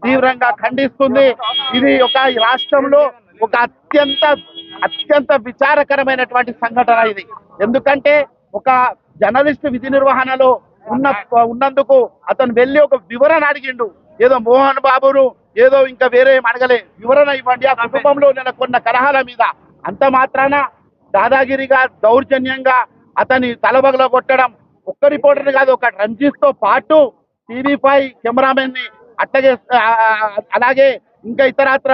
తీవ్రంగా ఖండిస్తుంది. ఇది ఒక రాష్ట్రంలో ఒక అత్యంత విచారకరమైనటువంటి సంఘటన ఇది. ఎందుకంటే ఒక జర్నలిస్ట్ విధి నిర్వహణలో ఉన్నందుకు అతను వెళ్ళి ఒక వివరణ అడిగిండు. ఏదో మోహన్ బాబును ఏదో ఇంకా వేరే అడగలే, వివరణ ఇవ్వండి ఆ కుటుంబంలో నెలకొన్న కలహాల మీద. అంత మాత్రాన దాదాగిరిగా దౌర్జన్యంగా అతని తలబగల కొట్టడం ఒక్క రిపోర్టర్ కాదు, ఒక రంజిత్ తో పాటు టీవీ5 కెమెరామెన్ ని అట్టగే అలాగే ఇంకా ఇతరత్ర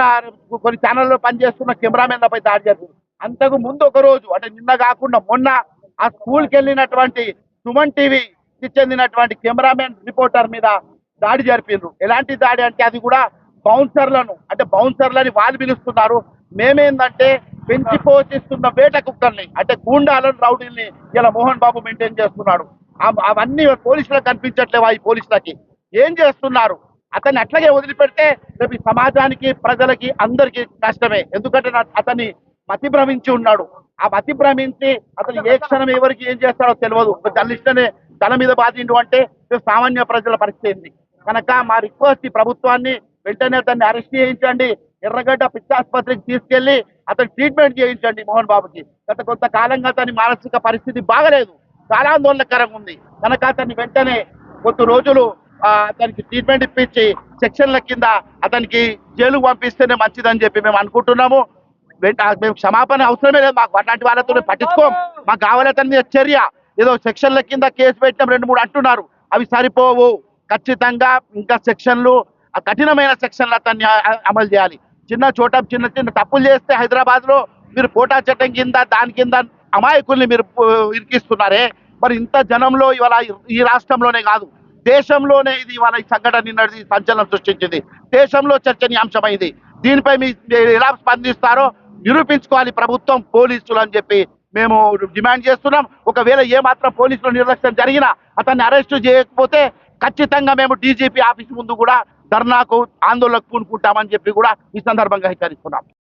కొన్ని ఛానల్లో పనిచేస్తున్న కెమెరామెన్లపై దాడి జరిగింది. అంతకు ముందు ఒక రోజు అంటే నిన్న కాకుండా మొన్న ఆ స్కూల్కి వెళ్ళినటువంటి సుమన్ టీవీకి చెందినటువంటి కెమెరామెన్ రిపోర్టర్ మీద దాడి జరిపిండ్రు. ఎలాంటి దాడి అంటే అది కూడా బౌన్సర్లని వాళ్ళు పిలుస్తున్నారు. మేమేందంటే పెంచి పోషిస్తున్న వేట కుక్కల్ని అంటే గూండాలను రౌడీల్ని ఇలా మోహన్ బాబు మెయింటైన్ చేస్తున్నాడు. అవన్నీ పోలీసులకు కనిపించట్లేవా? ఈ పోలీసులకి ఏం చేస్తున్నారు? అతన్ని అట్లాగే వదిలిపెడితే రేపు సమాజానికి ప్రజలకి అందరికీ కష్టమే. ఎందుకంటే అతన్ని మతి భ్రమించి ఉన్నాడు. ఆ మతి భ్రమించి అతను ఏ క్షణం ఎవరికి ఏం చేస్తాడో తెలియదు. ఒక జర్నలిస్ట్నే తల మీద బాధిండు అంటే సామాన్య ప్రజల పరిస్థితి ఏంది? కనుక మా రిక్వెస్ట్ ఈ ప్రభుత్వాన్ని వెంటనే అతన్ని అరెస్ట్ చేయించండి, ఎర్రగడ్డ పిచ్చాసుపత్రికి తీసుకెళ్లి అతను ట్రీట్మెంట్ చేయించండి. మోహన్ బాబుకి గత కొంతకాలంగా అతని మానసిక పరిస్థితి బాగలేదు, చాలా ఆందోళనకరంగా ఉంది. కనుక అతన్ని వెంటనే కొద్ది రోజులు అతనికి ట్రీట్మెంట్ ఇప్పించి సెక్షన్ల కింద అతనికి జైలుకు పంపిస్తేనే మంచిదని చెప్పి మేము అనుకుంటున్నాము. మేము క్షమాపణ అవసరమే లేదు, మాకు అట్లాంటి వాళ్ళతో పట్టించుకోం. మాకు కావాలి అతని మీద చర్య. ఏదో సెక్షన్ల కింద కేసు పెట్టినాం 2-3 అంటున్నారు, అవి సరిపోవు. ఖచ్చితంగా ఇంకా సెక్షన్లు కఠినమైన సెక్షన్లు అతన్ని అమలు చేయాలి. చిన్న తప్పులు చేస్తే హైదరాబాద్ లో మీరు కోటా చట్టం కింద దాని కింద అమాయకుల్ని మీరు ఇరికిస్తున్నారే. మరి ఇంత జనంలో ఇవాళ ఈ రాష్ట్రంలోనే కాదు దేశంలోనే ఇది ఇవాళ ఈ సంఘటన నిన్నది సంచలనం సృష్టించింది, దేశంలో చర్చనీయాంశమైంది. దీనిపై మీరు ఎలా స్పందిస్తారో నిరూపించుకోవాలి ప్రభుత్వం, పోలీసులు అని చెప్పి మేము డిమాండ్ చేస్తున్నాం. ఒకవేళ ఏమాత్రం పోలీసుల నిర్లక్ష్యం జరిగినా అతన్ని అరెస్టు చేయకపోతే ఖచ్చితంగా మేము డీజీపీ ఆఫీస్ ముందు కూడా ధర్నాకు ఆందోళనకు పూనుకుంటామని చెప్పి కూడా ఈ సందర్భంగా హెచ్చరిస్తున్నాం.